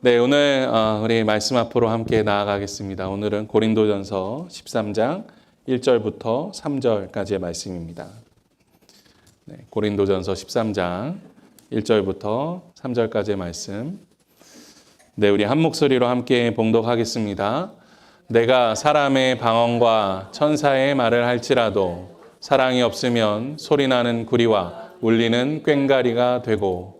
네, 오늘 우리 말씀 앞으로 함께 나아가겠습니다. 오늘은 고린도전서 13장 1절부터 3절까지의 말씀입니다. 네, 고린도전서 13장 1절부터 3절까지의 말씀. 네, 우리 한 목소리로 함께 봉독하겠습니다. 내가 사람의 방언과 천사의 말을 할지라도 사랑이 없으면 소리나는 구리와 울리는 꽹과리가 되고,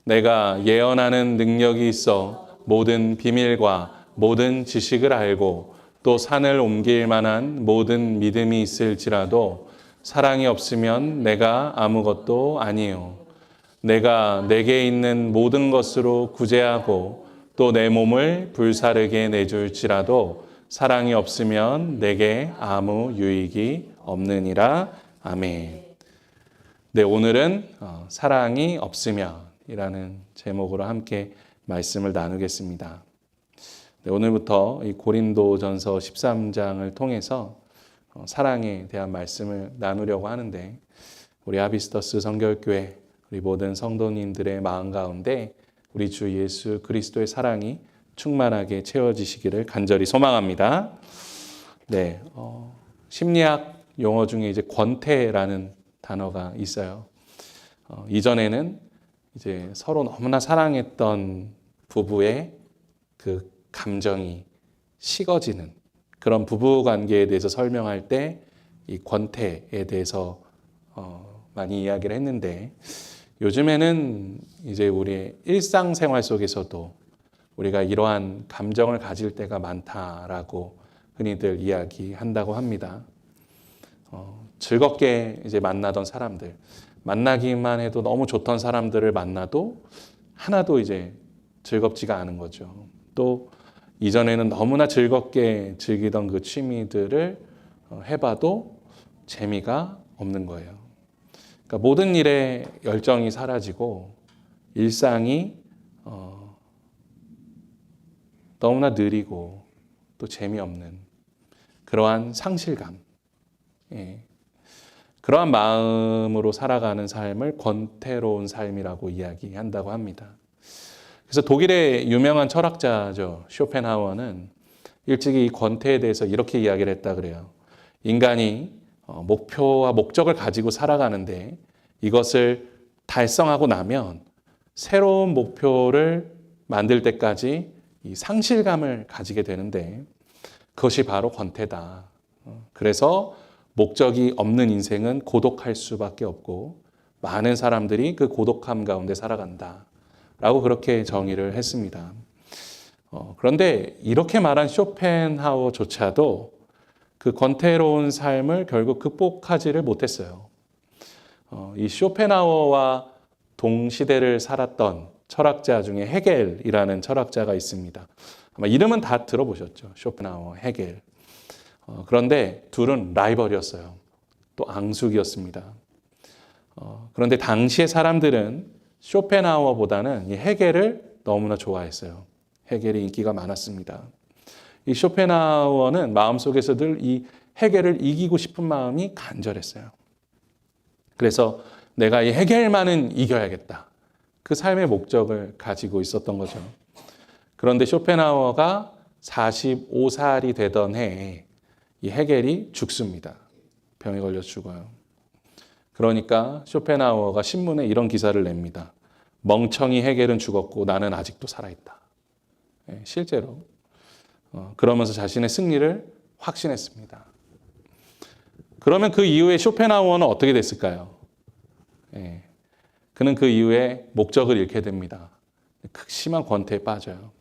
내가 예언하는 능력이 있어 모든 비밀과 모든 지식을 알고 또 산을 옮길 만한 모든 믿음이 있을지라도 사랑이 없으면 내가 아무것도 아니요. 내가 내게 있는 모든 것으로 구제하고 또 내 몸을 불사르게 내줄지라도 사랑이 없으면 내게 아무 유익이 없느니라. 아멘. 네, 오늘은 사랑이 없으면 이라는 제목으로 함께 말씀을 나누겠습니다. 네, 오늘부터 이 고린도전서 13장을 통해서 사랑에 대한 말씀을 나누려고 하는데, 우리 아비스터스 성결교회 우리 모든 성도님들의 마음 가운데 우리 주 예수 그리스도의 사랑이 충만하게 채워지시기를 간절히 소망합니다. 네, 심리학 용어 중에 이제 권태라는 단어가 있어요. 이전에는 이제 서로 너무나 사랑했던 부부의 그 감정이 식어지는 그런 부부 관계에 대해서 설명할 때 이 권태에 대해서 많이 이야기를 했는데, 요즘에는 이제 우리의 일상생활 속에서도 우리가 이러한 감정을 가질 때가 많다라고 흔히들 이야기한다고 합니다. 즐겁게 이제 만나던 사람들, 만나기만 해도 너무 좋던 사람들을 만나도 하나도 이제 즐겁지가 않은 거죠. 또 이전에는 너무나 즐겁게 즐기던 그 취미들을 해봐도 재미가 없는 거예요. 그러니까 모든 일에 열정이 사라지고 일상이 너무나 느리고 또 재미없는 그러한 상실감, 그러한 마음으로 살아가는 삶을 권태로운 삶이라고 이야기한다고 합니다. 그래서 독일의 유명한 철학자죠, 쇼펜하우어는 일찍이 이 권태에 대해서 이렇게 이야기를 했다 그래요. 인간이 목표와 목적을 가지고 살아가는데 이것을 달성하고 나면 새로운 목표를 만들 때까지 이 상실감을 가지게 되는데, 그것이 바로 권태다. 그래서 목적이 없는 인생은 고독할 수밖에 없고 많은 사람들이 그 고독함 가운데 살아간다 라고 그렇게 정의를 했습니다. 그런데 이렇게 말한 쇼펜하우어조차도 그 권태로운 삶을 결국 극복하지를 못했어요. 이 쇼펜하우어와 동시대를 살았던 철학자 중에 헤겔이라는 철학자가 있습니다. 아마 이름은 다 들어보셨죠. 쇼펜하우어, 헤겔. 그런데 둘은 라이벌이었어요. 또 앙숙이었습니다. 그런데 당시의 사람들은 쇼펜하우어보다는 이 헤겔을 너무나 좋아했어요. 헤겔이 인기가 많았습니다. 이 쇼펜하우어는 마음속에서 늘 이 헤겔을 이기고 싶은 마음이 간절했어요. 그래서 내가 이 헤겔만은 이겨야겠다. 그 삶의 목적을 가지고 있었던 거죠. 그런데 쇼펜하우어가 45살이 되던 해에 이 헤겔이 죽습니다. 병에 걸려 죽어요. 그러니까 쇼펜하우어가 신문에 이런 기사를 냅니다. 멍청이 헤겔은 죽었고 나는 아직도 살아있다. 실제로. 그러면서 자신의 승리를 확신했습니다. 그러면 그 이후에 쇼펜하우어는 어떻게 됐을까요? 그는 그 이후에 목적을 잃게 됩니다. 극심한 권태에 빠져요.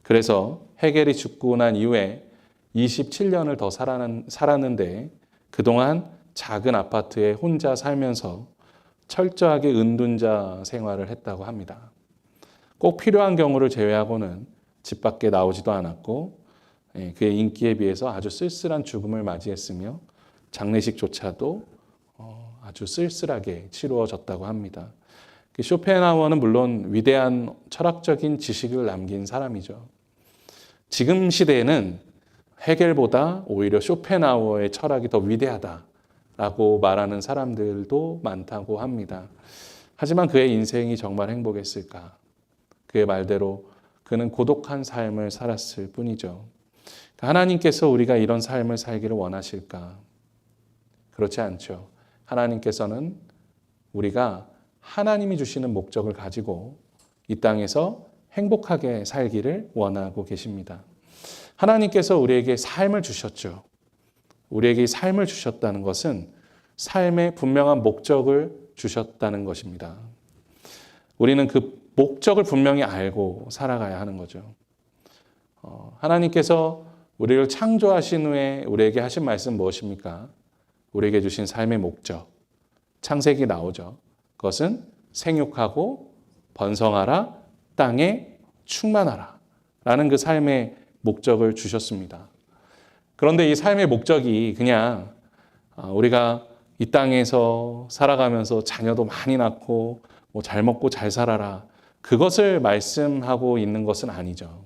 그래서 헤겔이 죽고 난 이후에 27년을 더 살았는데 그동안 작은 아파트에 혼자 살면서 철저하게 은둔자 생활을 했다고 합니다. 꼭 필요한 경우를 제외하고는 집 밖에 나오지도 않았고, 그의 인기에 비해서 아주 쓸쓸한 죽음을 맞이했으며 장례식조차도 아주 쓸쓸하게 치루어졌다고 합니다. 쇼펜하우어는 물론 위대한 철학적인 지식을 남긴 사람이죠. 지금 시대에는 헤겔보다 오히려 쇼펜하우어의 철학이 더 위대하다라고 말하는 사람들도 많다고 합니다. 하지만 그의 인생이 정말 행복했을까? 그의 말대로 그는 고독한 삶을 살았을 뿐이죠. 하나님께서 우리가 이런 삶을 살기를 원하실까? 그렇지 않죠. 하나님께서는 우리가 하나님이 주시는 목적을 가지고 이 땅에서 행복하게 살기를 원하고 계십니다. 하나님께서 우리에게 삶을 주셨죠. 우리에게 삶을 주셨다는 것은 삶의 분명한 목적을 주셨다는 것입니다. 우리는 그 목적을 분명히 알고 살아가야 하는 거죠. 하나님께서 우리를 창조하신 후에 우리에게 하신 말씀 무엇입니까? 우리에게 주신 삶의 목적. 창세기 나오죠. 그것은 생육하고 번성하라, 땅에 충만하라 라는 그 삶의 목적을 주셨습니다. 그런데 이 삶의 목적이 그냥 우리가 이 땅에서 살아가면서 자녀도 많이 낳고 잘 먹고 잘 살아라 그것을 말씀하고 있는 것은 아니죠.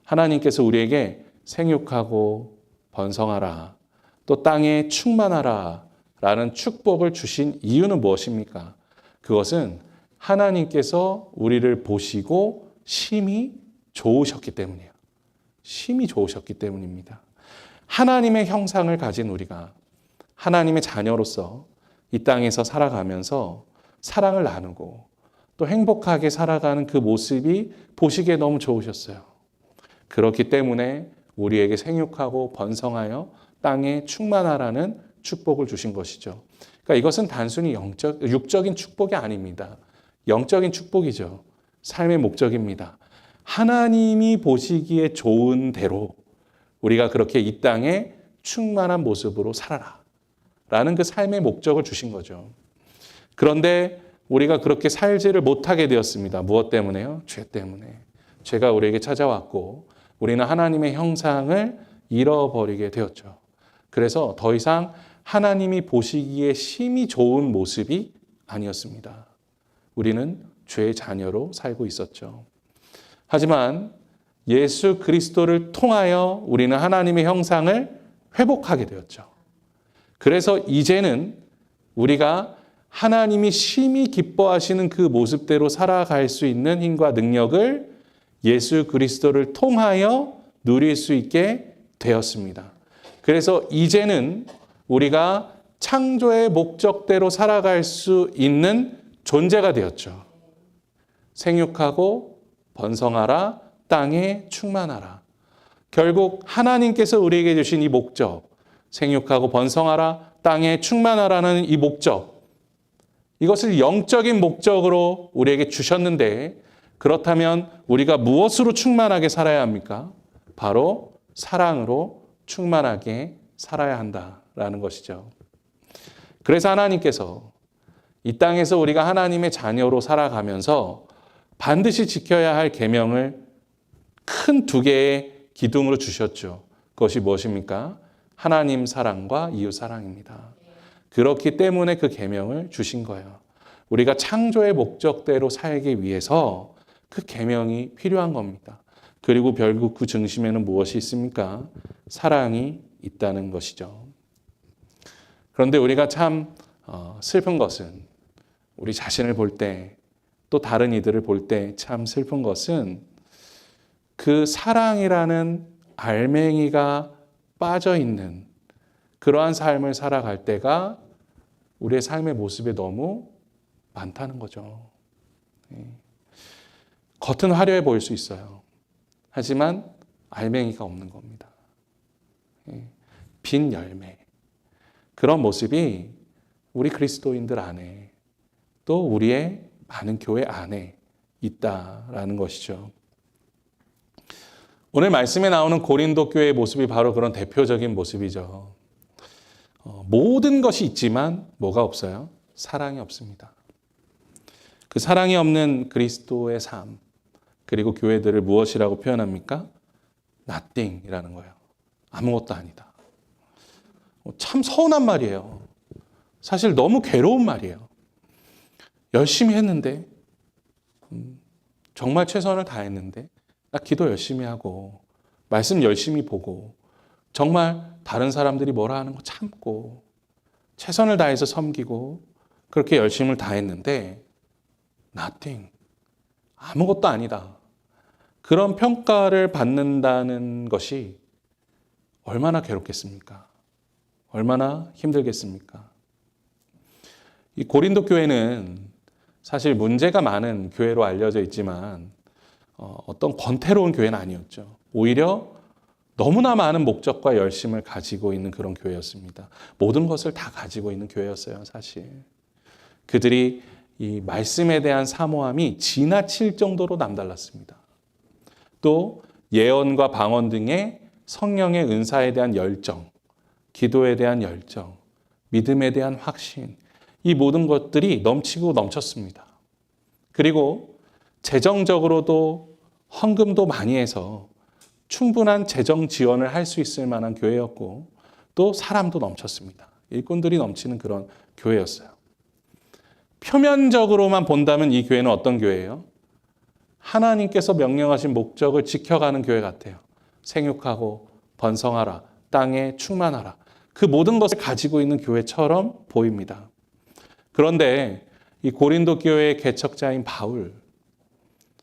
하나님께서 우리에게 생육하고 번성하라 또 땅에 충만하라 라는 축복을 주신 이유는 무엇입니까? 그것은 하나님께서 우리를 보시고 심히 좋으셨기 때문이에요. 심히 좋으셨기 때문입니다. 하나님의 형상을 가진 우리가 하나님의 자녀로서 이 땅에서 살아가면서 사랑을 나누고 또 행복하게 살아가는 그 모습이 보시기에 너무 좋으셨어요. 그렇기 때문에 우리에게 생육하고 번성하여 땅에 충만하라는 축복을 주신 것이죠. 그러니까 이것은 단순히 육적인 축복이 아닙니다. 영적인 축복이죠. 삶의 목적입니다. 하나님이 보시기에 좋은 대로 우리가 그렇게 이 땅에 충만한 모습으로 살아라 라는 그 삶의 목적을 주신 거죠. 그런데 우리가 그렇게 살지를 못하게 되었습니다. 무엇 때문에요? 죄 때문에. 죄가 우리에게 찾아왔고 우리는 하나님의 형상을 잃어버리게 되었죠. 그래서 더 이상 하나님이 보시기에 심히 좋은 모습이 아니었습니다. 우리는 죄의 자녀로 살고 있었죠. 하지만 예수 그리스도를 통하여 우리는 하나님의 형상을 회복하게 되었죠. 그래서 이제는 우리가 하나님이 심히 기뻐하시는 그 모습대로 살아갈 수 있는 힘과 능력을 예수 그리스도를 통하여 누릴 수 있게 되었습니다. 그래서 이제는 우리가 창조의 목적대로 살아갈 수 있는 존재가 되었죠. 생육하고 번성하라, 땅에 충만하라. 결국 하나님께서 우리에게 주신 이 목적, 생육하고 번성하라, 땅에 충만하라는 이 목적, 이것을 영적인 목적으로 우리에게 주셨는데 그렇다면 우리가 무엇으로 충만하게 살아야 합니까? 바로 사랑으로 충만하게 살아야 한다라는 것이죠. 그래서 하나님께서 이 땅에서 우리가 하나님의 자녀로 살아가면서 반드시 지켜야 할 계명을 큰 두 개의 기둥으로 주셨죠. 그것이 무엇입니까? 하나님 사랑과 이웃 사랑입니다. 그렇기 때문에 그 계명을 주신 거예요. 우리가 창조의 목적대로 살기 위해서 그 계명이 필요한 겁니다. 그리고 결국 그 중심에는 무엇이 있습니까? 사랑이 있다는 것이죠. 그런데 우리가 참 슬픈 것은 우리 자신을 볼 때 또 다른 이들을 볼 때 참 슬픈 것은 그 사랑이라는 알맹이가 빠져 있는 그러한 삶을 살아갈 때가 우리의 삶의 모습에 너무 많다는 거죠. 겉은 화려해 보일 수 있어요. 하지만 알맹이가 없는 겁니다. 빈 열매. 그런 모습이 우리 그리스도인들 안에 또 우리의 많은 교회 안에 있다라는 것이죠. 오늘 말씀에 나오는 고린도 교회의 모습이 바로 그런 대표적인 모습이죠. 모든 것이 있지만 뭐가 없어요? 사랑이 없습니다. 그 사랑이 없는 그리스도의 삶, 그리고 교회들을 무엇이라고 표현합니까? nothing이라는 거예요. 아무것도 아니다. 참 서운한 말이에요. 사실 너무 괴로운 말이에요. 열심히 했는데, 정말 최선을 다했는데, 나 기도 열심히 하고, 말씀 열심히 보고, 정말 다른 사람들이 뭐라 하는 거 참고, 최선을 다해서 섬기고, 그렇게 열심을 다했는데, nothing. 아무것도 아니다. 그런 평가를 받는다는 것이 얼마나 괴롭겠습니까? 얼마나 힘들겠습니까? 이 고린도 교회는 사실 문제가 많은 교회로 알려져 있지만 어떤 권태로운 교회는 아니었죠. 오히려 너무나 많은 목적과 열심을 가지고 있는 그런 교회였습니다. 모든 것을 다 가지고 있는 교회였어요, 사실. 그들이 이 말씀에 대한 사모함이 지나칠 정도로 남달랐습니다. 또 예언과 방언 등의 성령의 은사에 대한 열정, 기도에 대한 열정, 믿음에 대한 확신, 이 모든 것들이 넘치고 넘쳤습니다. 그리고 재정적으로도 헌금도 많이 해서 충분한 재정 지원을 할 수 있을 만한 교회였고 또 사람도 넘쳤습니다. 일꾼들이 넘치는 그런 교회였어요. 표면적으로만 본다면 이 교회는 어떤 교회예요? 하나님께서 명령하신 목적을 지켜가는 교회 같아요. 생육하고 번성하라, 땅에 충만하라. 그 모든 것을 가지고 있는 교회처럼 보입니다. 그런데 이 고린도 교회의 개척자인 바울,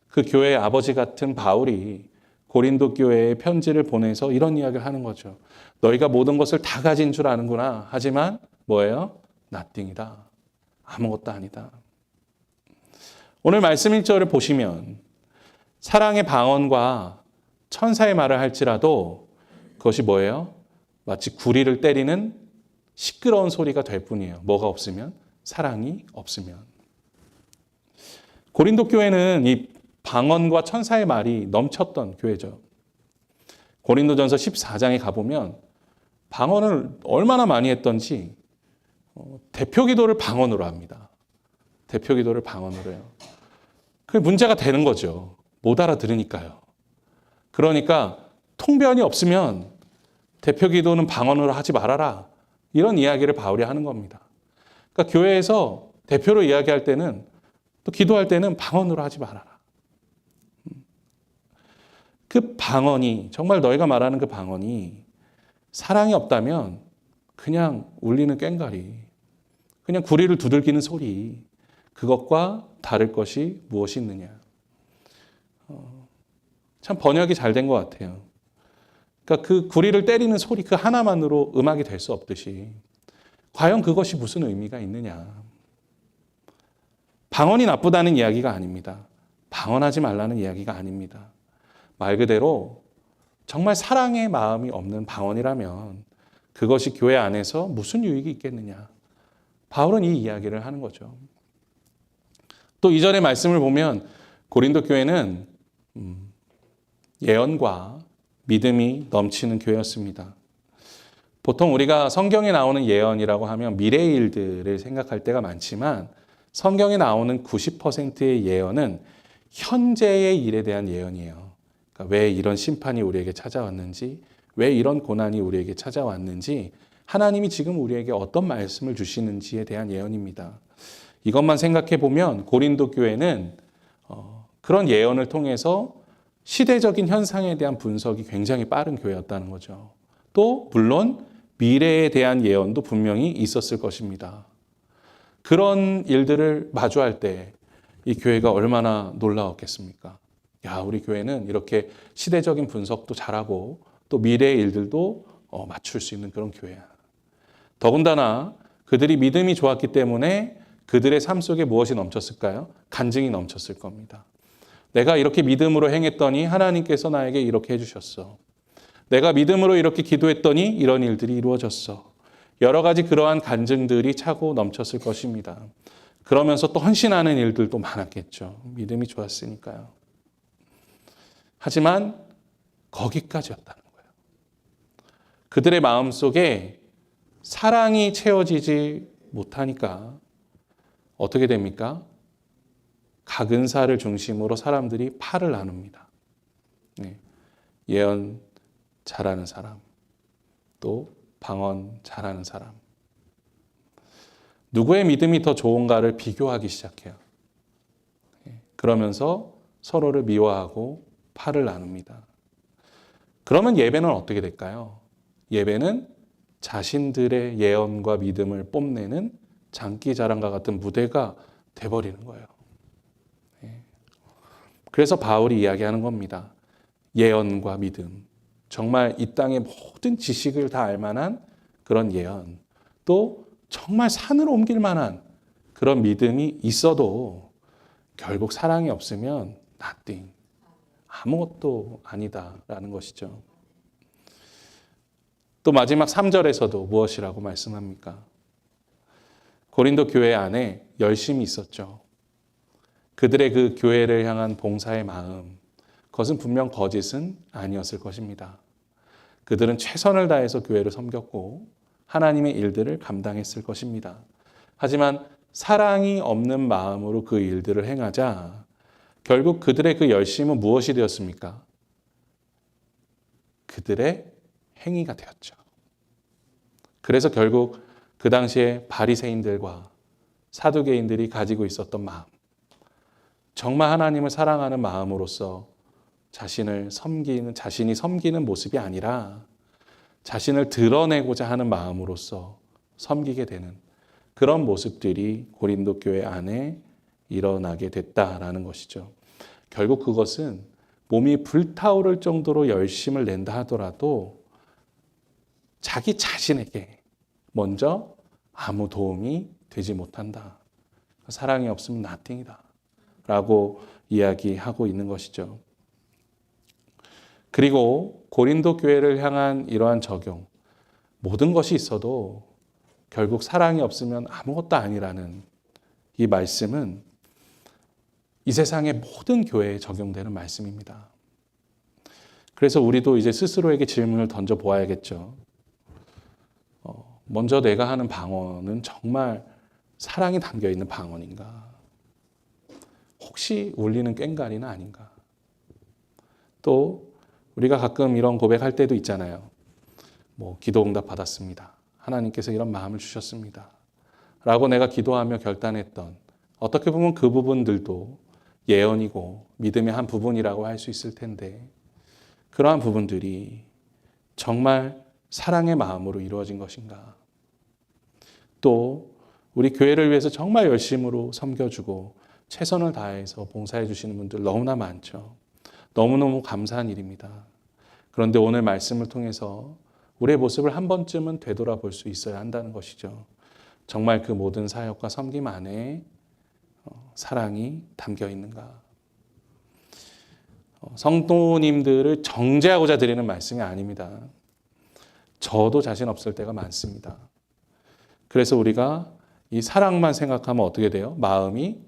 그 교회의 아버지 같은 바울이 고린도 교회에 편지를 보내서 이런 이야기를 하는 거죠. 너희가 모든 것을 다 가진 줄 아는구나. 하지만 뭐예요? nothing이다. 아무것도 아니다. 오늘 말씀 1절을 보시면 사랑의 방언과 천사의 말을 할지라도 그것이 뭐예요? 마치 구리를 때리는 시끄러운 소리가 될 뿐이에요. 뭐가 없으면? 사랑이 없으면. 고린도 교회는 이 방언과 천사의 말이 넘쳤던 교회죠. 고린도전서 14장에 가보면 방언을 얼마나 많이 했던지 대표 기도를 방언으로 합니다. 대표 기도를 방언으로 해요. 그게 문제가 되는 거죠. 못 알아들으니까요. 그러니까 통변이 없으면 대표 기도는 방언으로 하지 말아라. 이런 이야기를 바울이 하는 겁니다. 그러니까 교회에서 대표로 이야기할 때는 또 기도할 때는 방언으로 하지 말아라. 그 방언이 정말 너희가 말하는 그 방언이 사랑이 없다면 그냥 울리는 꽹과리, 그냥 구리를 두들기는 소리, 그것과 다를 것이 무엇이 있느냐. 참 번역이 잘 된 것 같아요. 그러니까 그 구리를 때리는 소리 그 하나만으로 음악이 될 수 없듯이 과연 그것이 무슨 의미가 있느냐. 방언이 나쁘다는 이야기가 아닙니다. 방언하지 말라는 이야기가 아닙니다. 말 그대로 정말 사랑의 마음이 없는 방언이라면 그것이 교회 안에서 무슨 유익이 있겠느냐. 바울은 이 이야기를 하는 거죠. 또 이전의 말씀을 보면 고린도 교회는 예언과 믿음이 넘치는 교회였습니다. 보통 우리가 성경에 나오는 예언이라고 하면 미래의 일들을 생각할 때가 많지만 성경에 나오는 90%의 예언은 현재의 일에 대한 예언이에요. 그러니까 왜 이런 심판이 우리에게 찾아왔는지, 왜 이런 고난이 우리에게 찾아왔는지, 하나님이 지금 우리에게 어떤 말씀을 주시는지에 대한 예언입니다. 이것만 생각해 보면 고린도 교회는 그런 예언을 통해서 시대적인 현상에 대한 분석이 굉장히 빠른 교회였다는 거죠. 또 물론 미래에 대한 예언도 분명히 있었을 것입니다. 그런 일들을 마주할 때 이 교회가 얼마나 놀라웠겠습니까? 야, 우리 교회는 이렇게 시대적인 분석도 잘하고 또 미래의 일들도 맞출 수 있는 그런 교회야. 더군다나 그들이 믿음이 좋았기 때문에 그들의 삶 속에 무엇이 넘쳤을까요? 간증이 넘쳤을 겁니다. 내가 이렇게 믿음으로 행했더니 하나님께서 나에게 이렇게 해주셨어. 내가 믿음으로 이렇게 기도했더니 이런 일들이 이루어졌어. 여러 가지 그러한 간증들이 차고 넘쳤을 것입니다. 그러면서 또 헌신하는 일들도 많았겠죠. 믿음이 좋았으니까요. 하지만 거기까지였다는 거예요. 그들의 마음속에 사랑이 채워지지 못하니까 어떻게 됩니까? 각 은사를 중심으로 사람들이 팔을 나눕니다. 예언 잘하는 사람, 또 방언 잘하는 사람. 누구의 믿음이 더 좋은가를 비교하기 시작해요. 그러면서 서로를 미워하고 팔을 나눕니다. 그러면 예배는 어떻게 될까요? 예배는 자신들의 예언과 믿음을 뽐내는 장기자랑과 같은 무대가 돼버리는 거예요. 그래서 바울이 이야기하는 겁니다. 예언과 믿음. 정말 이 땅의 모든 지식을 다 알만한 그런 예언. 또 정말 산을 옮길 만한 그런 믿음이 있어도 결국 사랑이 없으면 nothing. 아무것도 아니다라는 것이죠. 또 마지막 3절에서도 무엇이라고 말씀합니까? 고린도 교회 안에 열심이 있었죠. 그들의 그 교회를 향한 봉사의 마음, 그것은 분명 거짓은 아니었을 것입니다. 그들은 최선을 다해서 교회를 섬겼고 하나님의 일들을 감당했을 것입니다. 하지만 사랑이 없는 마음으로 그 일들을 행하자 결국 그들의 그 열심은 무엇이 되었습니까? 그들의 행위가 되었죠. 그래서 결국 그 당시에 바리새인들과 사두개인들이 가지고 있었던 마음, 정말 하나님을 사랑하는 마음으로서 자신이 섬기는 모습이 아니라 자신을 드러내고자 하는 마음으로서 섬기게 되는 그런 모습들이 고린도 교회 안에 일어나게 됐다라는 것이죠. 결국 그것은 몸이 불타오를 정도로 열심을 낸다 하더라도 자기 자신에게 먼저 아무 도움이 되지 못한다. 사랑이 없으면 nothing이다. 라고 이야기하고 있는 것이죠. 그리고 고린도 교회를 향한 이러한 적용, 모든 것이 있어도 결국 사랑이 없으면 아무것도 아니라는 이 말씀은 이 세상의 모든 교회에 적용되는 말씀입니다. 그래서 우리도 이제 스스로에게 질문을 던져 보아야겠죠. 먼저 내가 하는 방언은 정말 사랑이 담겨 있는 방언인가? 혹시 울리는 꽹과리는 아닌가? 또 우리가 가끔 이런 고백할 때도 있잖아요. 기도 응답 받았습니다. 하나님께서 이런 마음을 주셨습니다. 라고 내가 기도하며 결단했던, 어떻게 보면 그 부분들도 예언이고 믿음의 한 부분이라고 할 수 있을 텐데, 그러한 부분들이 정말 사랑의 마음으로 이루어진 것인가? 또 우리 교회를 위해서 정말 열심으로 섬겨주고 최선을 다해서 봉사해 주시는 분들 너무나 많죠. 너무너무 감사한 일입니다. 그런데 오늘 말씀을 통해서 우리의 모습을 한 번쯤은 되돌아볼 수 있어야 한다는 것이죠. 정말 그 모든 사역과 섬김 안에 사랑이 담겨 있는가? 성도님들을 정죄하고자 드리는 말씀이 아닙니다. 저도 자신 없을 때가 많습니다. 그래서 우리가 이 사랑만 생각하면 어떻게 돼요? 마음이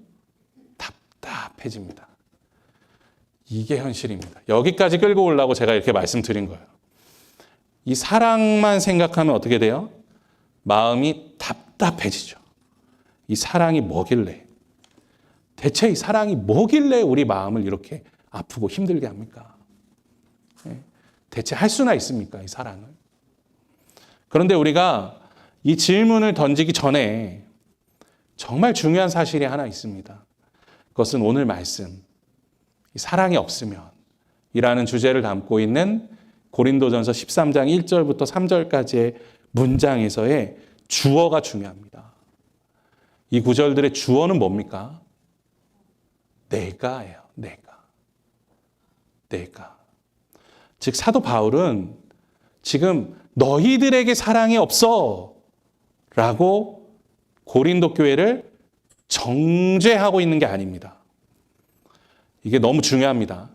답답해집니다. 이게 현실입니다. 여기까지 끌고 오려고 제가 이렇게 말씀드린 거예요. 이 사랑만 생각하면 어떻게 돼요? 마음이 답답해지죠. 이 사랑이 뭐길래? 대체 이 사랑이 뭐길래 우리 마음을 이렇게 아프고 힘들게 합니까? 대체 할 수나 있습니까? 이 사랑을. 그런데 우리가 이 질문을 던지기 전에 정말 중요한 사실이 하나 있습니다. 그것은 오늘 말씀, 사랑이 없으면 이라는 주제를 담고 있는 고린도전서 13장 1절부터 3절까지의 문장에서의 주어가 중요합니다. 이 구절들의 주어는 뭡니까? 내가예요. 내가. 즉 사도 바울은 지금 너희들에게 사랑이 없어 라고 고린도 교회를 정죄하고 있는 게 아닙니다. 이게 너무 중요합니다.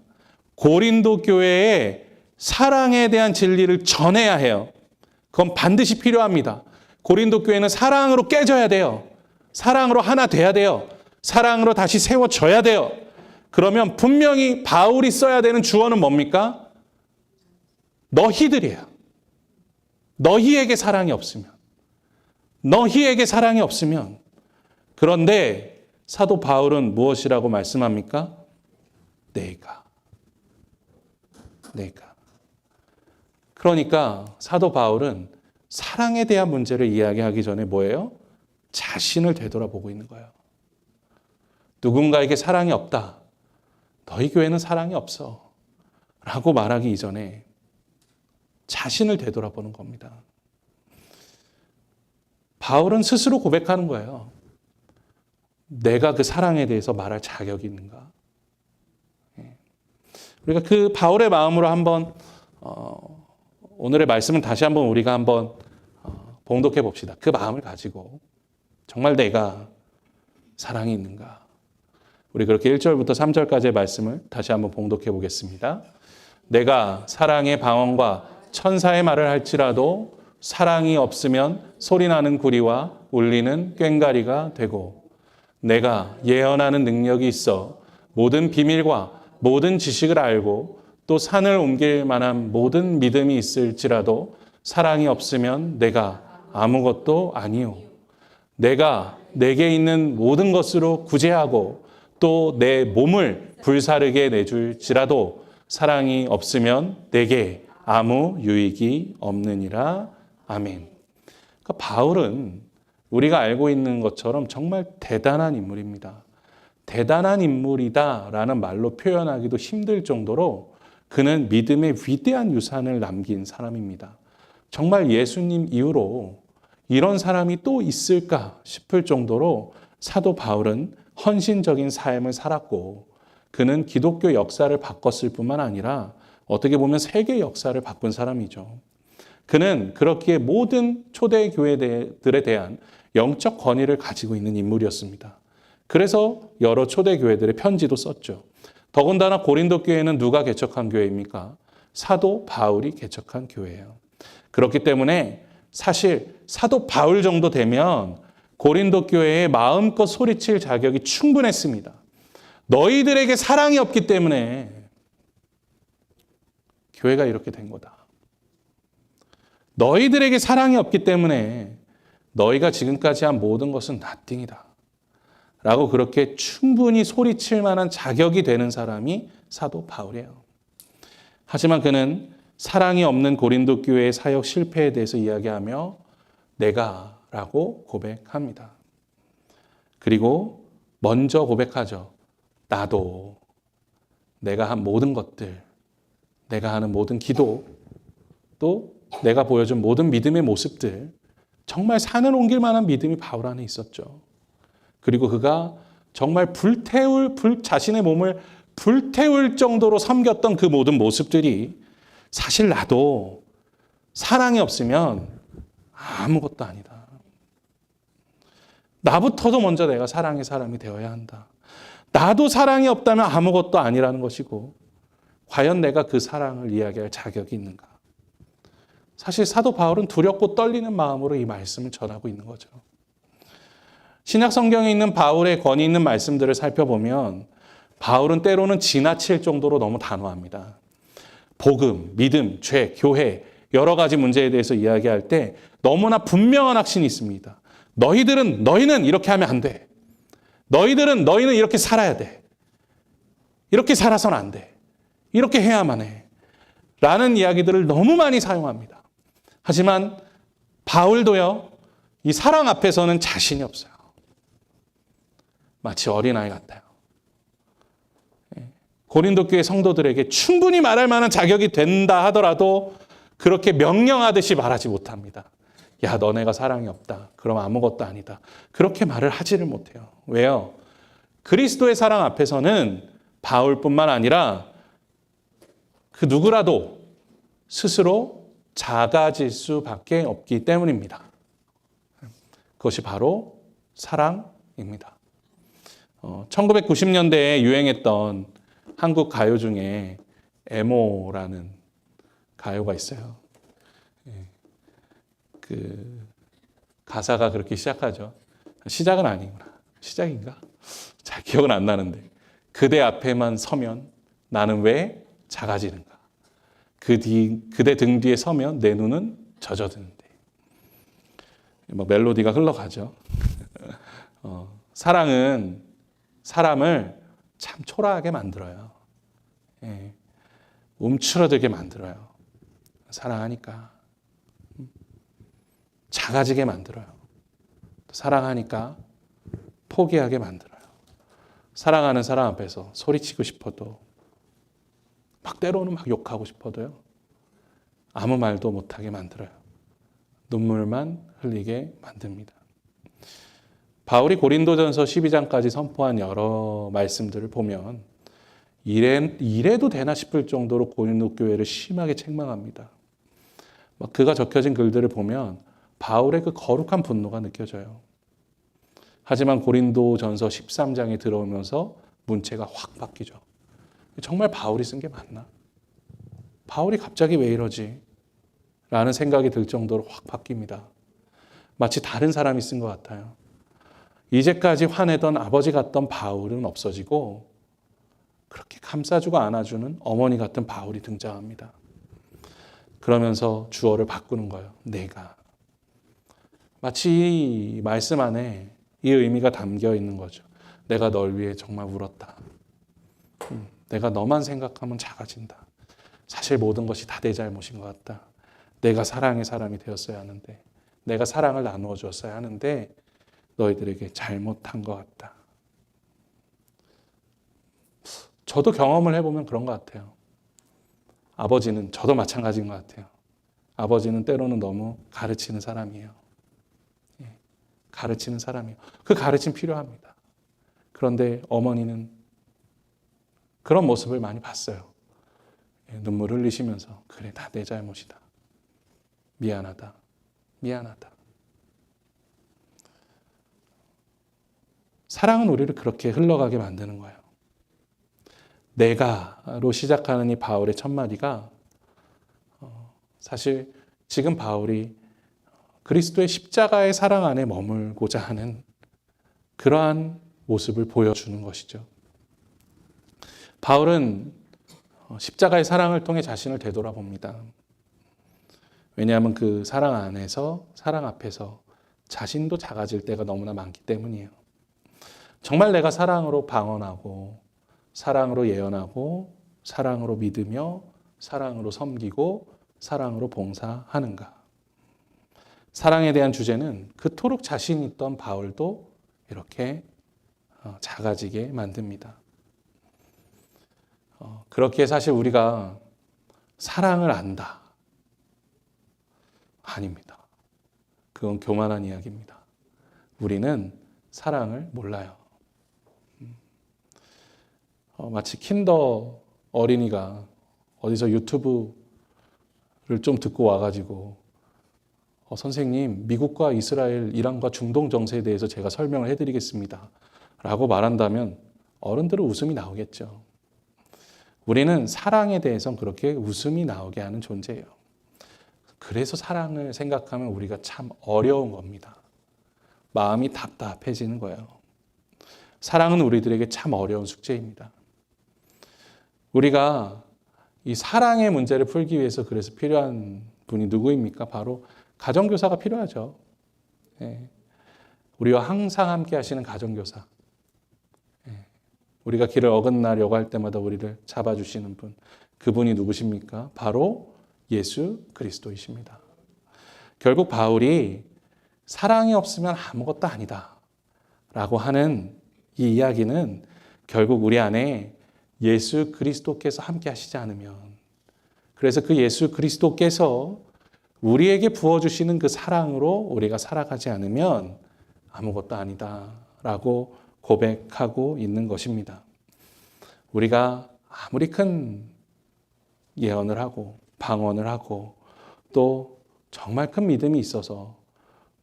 고린도 교회에 사랑에 대한 진리를 전해야 해요. 그건 반드시 필요합니다. 고린도 교회는 사랑으로 깨져야 돼요. 사랑으로 하나 돼야 돼요. 사랑으로 다시 세워져야 돼요. 그러면 분명히 바울이 써야 되는 주어는 뭡니까? 너희들이에요. 너희에게 사랑이 없으면. 너희에게 사랑이 없으면. 그런데 사도 바울은 무엇이라고 말씀합니까? 내가. 그러니까 사도 바울은 사랑에 대한 문제를 이야기하기 전에 뭐예요? 자신을 되돌아보고 있는 거예요. 누군가에게 사랑이 없다. 너희 교회는 사랑이 없어. 라고 말하기 이전에 자신을 되돌아보는 겁니다. 바울은 스스로 고백하는 거예요. 내가 그 사랑에 대해서 말할 자격이 있는가? 우리가 그 바울의 마음으로 한번 오늘의 말씀을 다시 한번 우리가 한번 봉독해 봅시다. 그 마음을 가지고 정말 내가 사랑이 있는가? 우리 그렇게 1절부터 3절까지의 말씀을 다시 한번 봉독해 보겠습니다. 내가 사랑의 방언과 천사의 말을 할지라도 사랑이 없으면 소리나는 구리와 울리는 꽹과리가 되고, 내가 예언하는 능력이 있어 모든 비밀과 모든 지식을 알고 또 산을 옮길 만한 모든 믿음이 있을지라도 사랑이 없으면 내가 아무것도 아니요. 내가 내게 있는 모든 것으로 구제하고 또 내 몸을 불사르게 내줄지라도 사랑이 없으면 내게 아무 유익이 없느니라. 아멘. 그러니까 바울은 우리가 알고 있는 것처럼 정말 대단한 인물입니다. 대단한 인물이다라는 말로 표현하기도 힘들 정도로 그는 믿음의 위대한 유산을 남긴 사람입니다. 정말 예수님 이후로 이런 사람이 또 있을까 싶을 정도로 사도 바울은 헌신적인 삶을 살았고, 그는 기독교 역사를 바꿨을 뿐만 아니라 어떻게 보면 세계 역사를 바꾼 사람이죠. 그는 그렇기에 모든 초대교회들에 대한 영적 권위를 가지고 있는 인물이었습니다. 그래서 여러 초대교회들의 편지도 썼죠. 더군다나 고린도 교회는 누가 개척한 교회입니까? 사도 바울이 개척한 교회예요. 그렇기 때문에 사실 사도 바울 정도 되면 고린도 교회에 마음껏 소리칠 자격이 충분했습니다. 너희들에게 사랑이 없기 때문에 교회가 이렇게 된 거다. 너희들에게 사랑이 없기 때문에 너희가 지금까지 한 모든 것은 nothing이다. 라고 그렇게 충분히 소리칠 만한 자격이 되는 사람이 사도 바울이에요. 하지만 그는 사랑이 없는 고린도 교회의 사역 실패에 대해서 이야기하며 내가 라고 고백합니다. 그리고 먼저 고백하죠. 나도 내가 한 모든 것들, 내가 하는 모든 기도, 또 내가 보여준 모든 믿음의 모습들, 정말 산을 옮길 만한 믿음이 바울 안에 있었죠. 그리고 그가 정말 자신의 몸을 불태울 정도로 섬겼던 그 모든 모습들이 사실 나도 사랑이 없으면 아무것도 아니다. 나부터도 먼저 내가 사랑의 사람이 되어야 한다. 나도 사랑이 없다면 아무것도 아니라는 것이고, 과연 내가 그 사랑을 이야기할 자격이 있는가? 사실 사도 바울은 두렵고 떨리는 마음으로 이 말씀을 전하고 있는 거죠. 신약 성경에 있는 바울의 권위 있는 말씀들을 살펴보면 바울은 때로는 지나칠 정도로 너무 단호합니다. 복음, 믿음, 죄, 교회 여러 가지 문제에 대해서 이야기할 때 너무나 분명한 확신이 있습니다. 너희는 이렇게 하면 안 돼. 너희는 이렇게 살아야 돼. 이렇게 살아서는 안 돼. 이렇게 해야만 해. 라는 이야기들을 너무 많이 사용합니다. 하지만 바울도요, 이 사랑 앞에서는 자신이 없어요. 마치 어린아이 같아요. 고린도 교회 성도들에게 충분히 말할 만한 자격이 된다 하더라도 그렇게 명령하듯이 말하지 못합니다. 야, 너네가 사랑이 없다. 그럼 아무것도 아니다. 그렇게 말을 하지를 못해요. 왜요? 그리스도의 사랑 앞에서는 바울뿐만 아니라 그 누구라도 스스로 작아질 수밖에 없기 때문입니다. 그것이 바로 사랑입니다. 1990년대에 유행했던 한국 가요 중에 애모라는 가요가 있어요. 그 가사가 그렇게 시작하죠. 시작은 아니구나. 시작인가? 잘 기억은 안 나는데, 그대 앞에만 서면 나는 왜 작아지는가? 그대 등 뒤에 서면 내 눈은 젖어드는데. 뭐 멜로디가 흘러가죠. 사랑은 사람을 참 초라하게 만들어요. 움츠러들게 만들어요. 사랑하니까. 작아지게 만들어요. 사랑하니까 포기하게 만들어요. 사랑하는 사람 앞에서 소리치고 싶어도, 막 때로는 막 욕하고 싶어도요, 아무 말도 못하게 만들어요. 눈물만 흘리게 만듭니다. 바울이 고린도전서 12장까지 선포한 여러 말씀들을 보면 이래도 되나 싶을 정도로 고린도 교회를 심하게 책망합니다. 막 그가 적혀진 글들을 보면 바울의 그 거룩한 분노가 느껴져요. 하지만 고린도전서 13장에 들어오면서 문체가 확 바뀌죠. 정말 바울이 쓴 게 맞나? 바울이 갑자기 왜 이러지? 라는 생각이 들 정도로 확 바뀝니다. 마치 다른 사람이 쓴 것 같아요. 이제까지 화내던 아버지 같던 바울은 없어지고 그렇게 감싸주고 안아주는 어머니 같은 바울이 등장합니다. 그러면서 주어를 바꾸는 거예요. 내가. 마치 이 말씀 안에 이 의미가 담겨 있는 거죠. 내가 널 위해 정말 울었다. 내가 너만 생각하면 작아진다. 사실 모든 것이 다 내 잘못인 것 같다. 내가 사랑의 사람이 되었어야 하는데, 내가 사랑을 나누어 주었어야 하는데 너희들에게 잘못한 것 같다. 저도 경험을 해보면 그런 것 같아요. 아버지는, 저도 마찬가지인 것 같아요. 아버지는 때로는 너무 가르치는 사람이에요. 가르치는 사람이에요. 그 가르침 필요합니다. 그런데 어머니는 그런 모습을 많이 봤어요. 눈물 흘리시면서 그래, 다 내 잘못이다. 미안하다. 미안하다. 사랑은 우리를 그렇게 흘러가게 만드는 거예요. 내가로 시작하는 이 바울의 첫 마디가 사실 지금 바울이 그리스도의 십자가의 사랑 안에 머물고자 하는 그러한 모습을 보여주는 것이죠. 바울은 십자가의 사랑을 통해 자신을 되돌아봅니다. 왜냐하면 그 사랑 안에서, 사랑 앞에서 자신도 작아질 때가 너무나 많기 때문이에요. 정말 내가 사랑으로 방언하고, 사랑으로 예언하고, 사랑으로 믿으며, 사랑으로 섬기고, 사랑으로 봉사하는가? 사랑에 대한 주제는 그토록 자신 있던 바울도 이렇게 작아지게 만듭니다. 그렇게 사실 우리가 사랑을 안다. 아닙니다. 그건 교만한 이야기입니다. 우리는 사랑을 몰라요. 마치 킨더 어린이가 어디서 유튜브를 좀 듣고 와가지고 선생님, 미국과 이스라엘, 이란과 중동 정세에 대해서 제가 설명을 해드리겠습니다. 라고 말한다면 어른들은 웃음이 나오겠죠. 우리는 사랑에 대해서는 그렇게 웃음이 나오게 하는 존재예요. 그래서 사랑을 생각하면 우리가 참 어려운 겁니다. 마음이 답답해지는 거예요. 사랑은 우리들에게 참 어려운 숙제입니다. 우리가 이 사랑의 문제를 풀기 위해서 그래서 필요한 분이 누구입니까? 바로 가정교사가 필요하죠. 우리와 항상 함께 하시는 가정교사. 우리가 길을 어긋나려고 할 때마다 우리를 잡아주시는 분. 그분이 누구십니까? 바로 예수 그리스도이십니다. 결국 바울이 사랑이 없으면 아무것도 아니다 라고 하는 이 이야기는 결국 우리 안에 예수 그리스도께서 함께 하시지 않으면, 그래서 그 예수 그리스도께서 우리에게 부어주시는 그 사랑으로 우리가 살아가지 않으면 아무것도 아니다 라고 고백하고 있는 것입니다. 우리가 아무리 큰 예언을 하고 방언을 하고 또 정말 큰 믿음이 있어서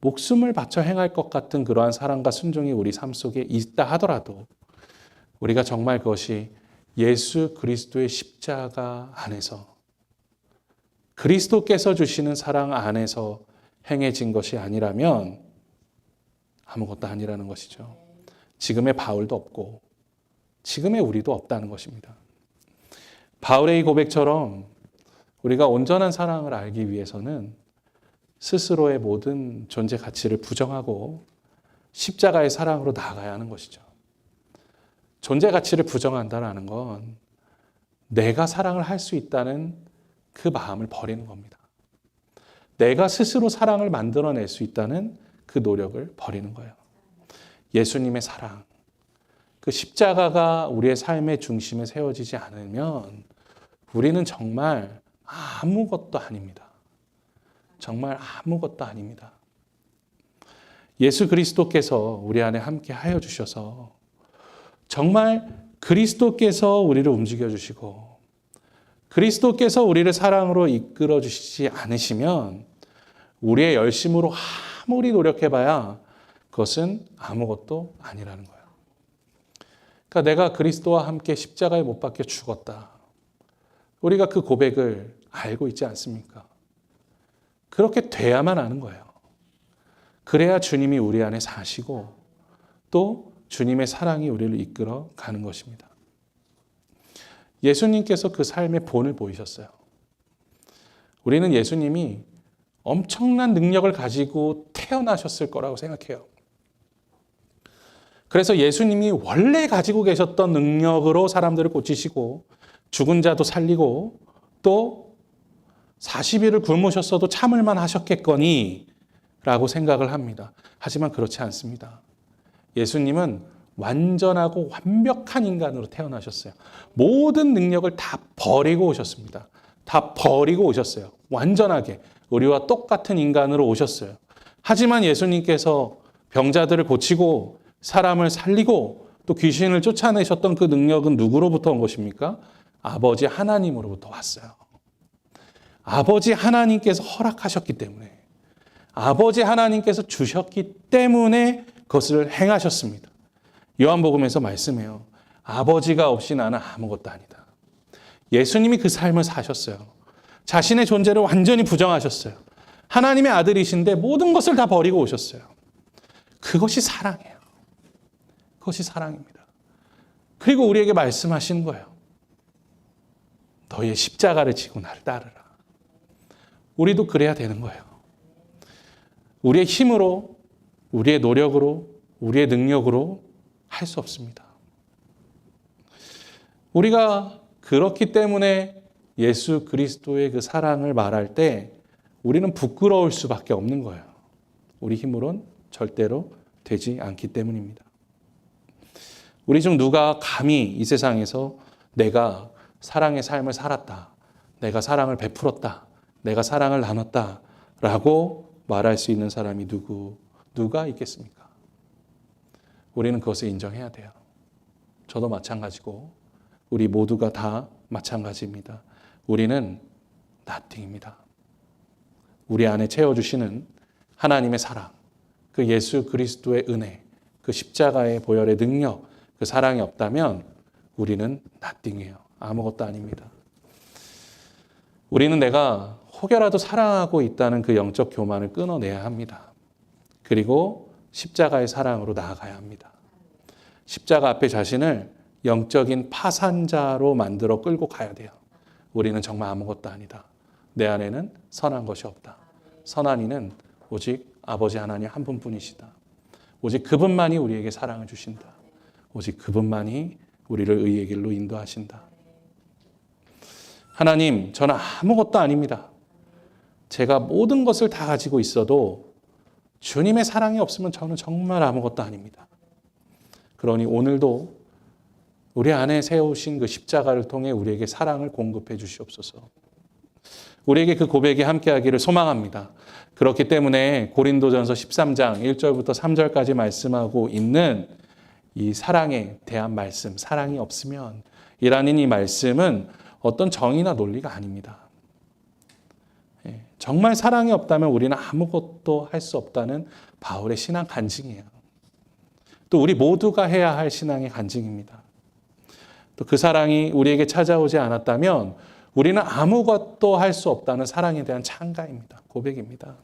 목숨을 바쳐 행할 것 같은 그러한 사랑과 순종이 우리 삶 속에 있다 하더라도 우리가 정말 그것이 예수 그리스도의 십자가 안에서 그리스도께서 주시는 사랑 안에서 행해진 것이 아니라면 아무것도 아니라는 것이죠. 지금의 바울도 없고 지금의 우리도 없다는 것입니다. 바울의 이 고백처럼 우리가 온전한 사랑을 알기 위해서는 스스로의 모든 존재 가치를 부정하고 십자가의 사랑으로 나아가야 하는 것이죠. 존재 가치를 부정한다는 건 내가 사랑을 할 수 있다는 그 마음을 버리는 겁니다. 내가 스스로 사랑을 만들어낼 수 있다는 그 노력을 버리는 거예요. 예수님의 사랑, 그 십자가가 우리의 삶의 중심에 세워지지 않으면 우리는 정말 아무것도 아닙니다. 정말 아무것도 아닙니다. 예수 그리스도께서 우리 안에 함께 하여 주셔서 정말 그리스도께서 우리를 움직여 주시고 그리스도께서 우리를 사랑으로 이끌어 주시지 않으시면 우리의 열심으로 아무리 노력해봐야 그것은 아무것도 아니라는 거예요. 그러니까 내가 그리스도와 함께 십자가에 못 박혀 죽었다. 우리가 그 고백을 알고 있지 않습니까? 그렇게 돼야만 아는 거예요. 그래야 주님이 우리 안에 사시고 또 주님의 사랑이 우리를 이끌어 가는 것입니다. 예수님께서 그 삶의 본을 보이셨어요. 우리는 예수님이 엄청난 능력을 가지고 태어나셨을 거라고 생각해요. 그래서 예수님이 원래 가지고 계셨던 능력으로 사람들을 고치시고 죽은 자도 살리고 또 40일을 굶으셨어도 참을만 하셨겠거니 라고 생각을 합니다. 하지만 그렇지 않습니다. 예수님은 완전하고 완벽한 인간으로 태어나셨어요. 모든 능력을 다 버리고 오셨습니다. 다 버리고 오셨어요. 완전하게 우리와 똑같은 인간으로 오셨어요. 하지만 예수님께서 병자들을 고치고 사람을 살리고 또 귀신을 쫓아내셨던 그 능력은 누구로부터 온 것입니까? 아버지 하나님으로부터 왔어요. 아버지 하나님께서 허락하셨기 때문에 아버지 하나님께서 주셨기 때문에 그것을 행하셨습니다. 요한복음에서 말씀해요. 아버지가 없이 나는 아무것도 아니다. 예수님이 그 삶을 사셨어요. 자신의 존재를 완전히 부정하셨어요. 하나님의 아들이신데 모든 것을 다 버리고 오셨어요. 그것이 사랑이에요. 그것이 사랑입니다. 그리고 우리에게 말씀하시는 거예요. 너의 십자가를 지고 나를 따르라. 우리도 그래야 되는 거예요. 우리의 힘으로, 우리의 노력으로, 우리의 능력으로 할 수 없습니다. 우리가 그렇기 때문에 예수 그리스도의 그 사랑을 말할 때 우리는 부끄러울 수밖에 없는 거예요. 우리 힘으로는 절대로 되지 않기 때문입니다. 우리 중 누가 감히 이 세상에서 내가 사랑의 삶을 살았다, 내가 사랑을 베풀었다, 내가 사랑을 나눴다 라고 말할 수 있는 사람이 누가 있겠습니까? 우리는 그것을 인정해야 돼요. 저도 마찬가지고 우리 모두가 다 마찬가지입니다. 우리는 nothing입니다. 우리 안에 채워주시는 하나님의 사랑, 그 예수 그리스도의 은혜, 그 십자가의 보혈의 능력, 그 사랑이 없다면 우리는 nothing이에요. 아무것도 아닙니다. 우리는 내가 혹여라도 사랑하고 있다는 그 영적 교만을 끊어내야 합니다. 그리고 십자가의 사랑으로 나아가야 합니다. 십자가 앞에 자신을 영적인 파산자로 만들어 끌고 가야 돼요. 우리는 정말 아무것도 아니다. 내 안에는 선한 것이 없다. 선한 이는 오직 아버지 하나님 한 분뿐이시다. 오직 그분만이 우리에게 사랑을 주신다. 오직 그분만이 우리를 의의 길로 인도하신다. 하나님, 저는 아무것도 아닙니다. 제가 모든 것을 다 가지고 있어도 주님의 사랑이 없으면 저는 정말 아무것도 아닙니다. 그러니 오늘도 우리 안에 세우신 그 십자가를 통해 우리에게 사랑을 공급해 주시옵소서. 우리에게 그 고백이 함께하기를 소망합니다. 그렇기 때문에 고린도전서 13장 1절부터 3절까지 말씀하고 있는 이 사랑에 대한 말씀, 사랑이 없으면 이라는 이 말씀은 어떤 정의나 논리가 아닙니다. 정말 사랑이 없다면 우리는 아무것도 할 수 없다는 바울의 신앙 간증이에요. 또 우리 모두가 해야 할 신앙의 간증입니다. 또 그 사랑이 우리에게 찾아오지 않았다면 우리는 아무것도 할 수 없다는 사랑에 대한 찬가입니다. 고백입니다.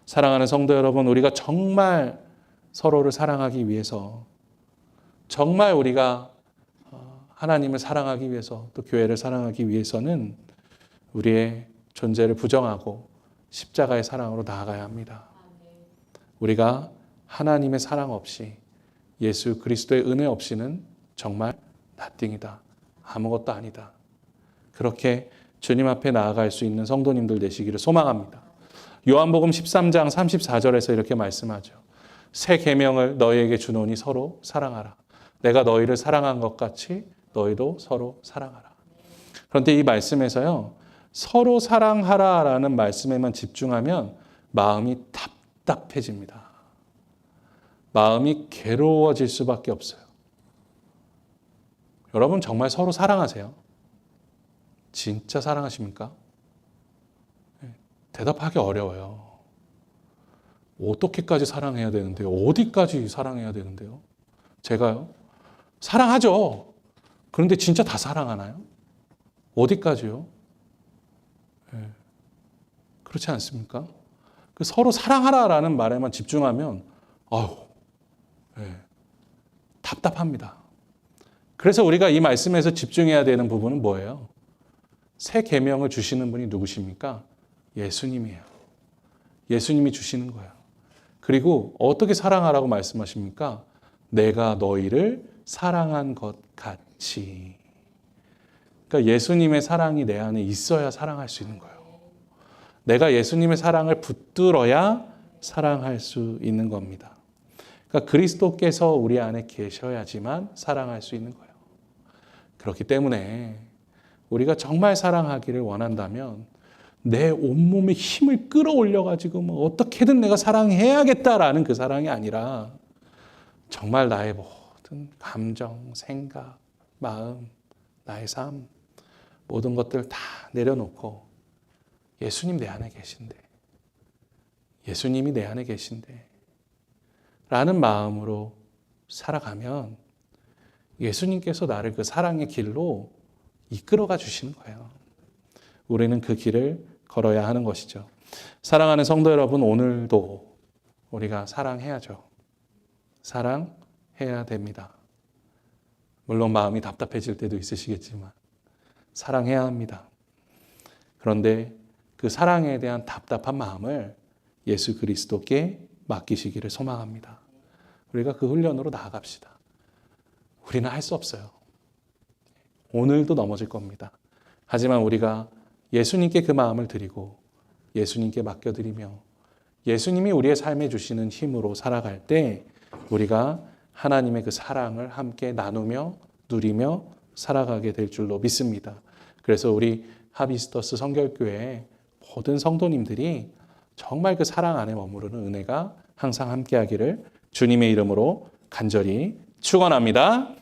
사랑하는 성도 여러분, 우리가 정말 서로를 사랑하기 위해서, 정말 우리가 하나님을 사랑하기 위해서, 또 교회를 사랑하기 위해서는 우리의 존재를 부정하고 십자가의 사랑으로 나아가야 합니다. 우리가 하나님의 사랑 없이, 예수 그리스도의 은혜 없이는 정말 nothing이다. 아무것도 아니다. 그렇게 주님 앞에 나아갈 수 있는 성도님들 되시기를 소망합니다. 요한복음 13장 34절에서 이렇게 말씀하죠. 새 계명을 너희에게 주노니 서로 사랑하라. 내가 너희를 사랑한 것 같이 너희도 서로 사랑하라. 그런데 이 말씀에서요, 서로 사랑하라라는 말씀에만 집중하면 마음이 답답해집니다. 마음이 괴로워질 수밖에 없어요. 여러분 정말 서로 사랑하세요? 진짜 사랑하십니까? 대답하기 어려워요. 어떻게까지 사랑해야 되는데요? 어디까지 사랑해야 되는데요? 제가요? 사랑하죠. 그런데 진짜 다 사랑하나요? 어디까지요? 그렇지 않습니까? 그 서로 사랑하라라는 말에만 집중하면 답답합니다. 그래서 우리가 이 말씀에서 집중해야 되는 부분은 뭐예요? 새 계명을 주시는 분이 누구십니까? 예수님이에요. 예수님이 주시는 거예요. 그리고 어떻게 사랑하라고 말씀하십니까? 내가 너희를 사랑한 것 같이. 그러니까 예수님의 사랑이 내 안에 있어야 사랑할 수 있는 거예요. 내가 예수님의 사랑을 붙들어야 사랑할 수 있는 겁니다. 그러니까 그리스도께서 우리 안에 계셔야지만 사랑할 수 있는 거예요. 그렇기 때문에 우리가 정말 사랑하기를 원한다면 내 온몸에 힘을 끌어올려가지고 뭐 어떻게든 내가 사랑해야겠다라는 그 사랑이 아니라 정말 나의 모든 감정, 생각, 마음, 나의 삶 모든 것들 다 내려놓고 예수님 내 안에 계신데 예수님이 내 안에 계신데 라는 마음으로 살아가면 예수님께서 나를 그 사랑의 길로 이끌어가 주시는 거예요. 우리는 그 길을 걸어야 하는 것이죠. 사랑하는 성도 여러분, 오늘도 우리가 사랑해야죠. 사랑해야 됩니다. 물론 마음이 답답해질 때도 있으시겠지만 사랑해야 합니다. 그런데 그 사랑에 대한 답답한 마음을 예수 그리스도께 맡기시기를 소망합니다. 우리가 그 훈련으로 나아갑시다. 우리는 할 수 없어요. 오늘도 넘어질 겁니다. 하지만 우리가 예수님께 그 마음을 드리고 예수님께 맡겨드리며 예수님이 우리의 삶에 주시는 힘으로 살아갈 때 우리가 하나님의 그 사랑을 함께 나누며 누리며 살아가게 될 줄로 믿습니다. 그래서 우리 하비스터스 성결교회 모든 성도님들이 정말 그 사랑 안에 머무르는 은혜가 항상 함께하기를 주님의 이름으로 간절히 축원합니다.